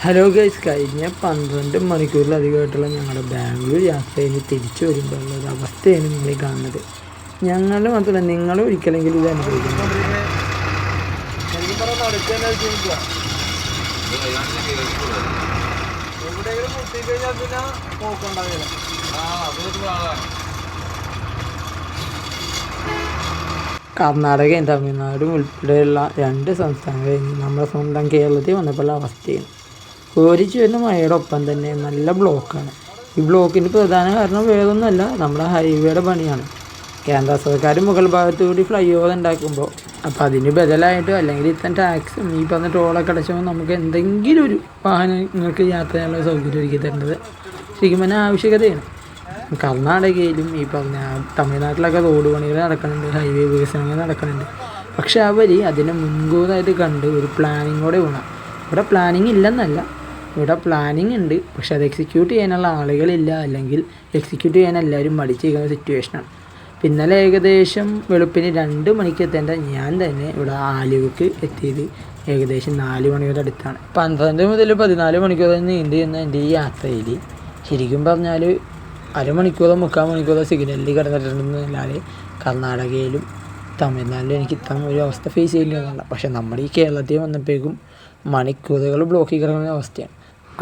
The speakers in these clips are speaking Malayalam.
ഹലോ ഗൈസ്, കഴിഞ്ഞ 12 മണിക്കൂറിലധികമായിട്ടുള്ള ഞങ്ങളുടെ ബാംഗ്ലൂർ യാത്ര കഴിഞ്ഞ് തിരിച്ചു വരുമ്പോഴുള്ള ഒരു അവസ്ഥയാണ് നിങ്ങൾ കാണുന്നത്. ഞങ്ങൾ മാത്രമല്ല, നിങ്ങൾ ഒരിക്കലെങ്കിലും ഇത് അനുഭവിക്കുന്നു. കർണാടകയും തമിഴ്നാടും ഉൾപ്പെടെയുള്ള 2 സംസ്ഥാനങ്ങൾ കഴിഞ്ഞ് നമ്മുടെ സ്വന്തം കേരളത്തിൽ വന്നപ്പോഴുള്ള അവസ്ഥയാണ്. കോരിച്ചു വരുന്ന മഴയുടെ ഒപ്പം തന്നെ നല്ല ബ്ലോക്കാണ്. ഈ ബ്ലോക്കിൻ്റെ പ്രധാന കാരണം വേറൊന്നുമല്ല, നമ്മുടെ ഹൈവേയുടെ പണിയാണ്. കേന്ദ്ര സർക്കാർ മുകൾ ഭാഗത്തുകൂടി ഫ്ലൈ ഓവർ ഉണ്ടാക്കുമ്പോൾ അപ്പോൾ അതിന് ബദലായിട്ട് അല്ലെങ്കിൽ ഇത്തരം ടാക്സും ഈ പറഞ്ഞ ടോളൊക്കെ അടച്ചുമ്പോൾ നമുക്ക് എന്തെങ്കിലും ഒരു വാഹനങ്ങൾക്ക് യാത്ര ചെയ്യാനുള്ള സൗകര്യം ഒരുക്കി തരേണ്ടത് ശരിക്കും പറഞ്ഞാൽ ആവശ്യകതയാണ്. കർണാടകയിലും ഈ പറഞ്ഞ തമിഴ്നാട്ടിലൊക്കെ റോഡ് പണികൾ നടക്കുന്നുണ്ട്, ഹൈവേ വികസനങ്ങൾ നടക്കുന്നുണ്ട്. പക്ഷെ അവർ അതിനെ മുൻകൂറായിട്ട് കണ്ട് ഒരു പ്ലാനിങ്ങോടെ വേണം. ഇവിടെ പ്ലാനിങ് ഇല്ലെന്നല്ല, ഇവിടെ പ്ലാനിങ് ഉണ്ട്, പക്ഷെ അത് എക്സിക്യൂട്ട് ചെയ്യാനുള്ള ആളുകളില്ല, അല്ലെങ്കിൽ എക്സിക്യൂട്ട് ചെയ്യാൻ എല്ലാവരും മടിച്ചിരിക്കുന്ന സിറ്റുവേഷനാണ്. ഇന്നലെ ഏകദേശം വെളുപ്പിന് 2 മണിക്ക് എത്തേണ്ട ഞാൻ തന്നെ ഇവിടെ ആലുവക്ക് എത്തിയത് ഏകദേശം 4 മണിയോടെ അടുത്താണ്. 12 മുതൽ 14 മണിക്കൂർ നീണ്ടു ചെയ്യുന്ന എൻ്റെ ഈ യാത്രയിൽ ശരിക്കും പറഞ്ഞാൽ അരമണിക്കൂറോ 3/4 മണിക്കൂറോ സിഗ്നലിൽ കിടന്നിട്ടുണ്ടെന്നല്ലാതെ കർണാടകയിലും തമിഴ്നാട്ടിലും എനിക്ക് ഇത്തരം ഒരു അവസ്ഥ ഫേസ് ചെയ്യേണ്ടി വന്നില്ല. പക്ഷേ നമ്മുടെ ഈ കേരളത്തിൽ വന്നപ്പോഴേക്കും മണിക്കൂറുകൾ ബ്ലോക്കിൽ കിടക്കുന്ന അവസ്ഥയാണ്.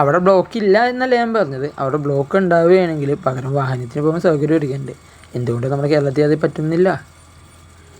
അവിടെ ബ്ലോക്കില്ല എന്നല്ല ഞാൻ പറഞ്ഞത്, അവിടെ ബ്ലോക്ക് ഉണ്ടാവുകയാണെങ്കിൽ പകരം വാഹനത്തിന് പോകുമ്പോൾ സൗകര്യം ഒരുക്കുന്നുണ്ട്. എന്തുകൊണ്ട് നമ്മുടെ കേരളത്തിൽ അത് പറ്റുന്നില്ല?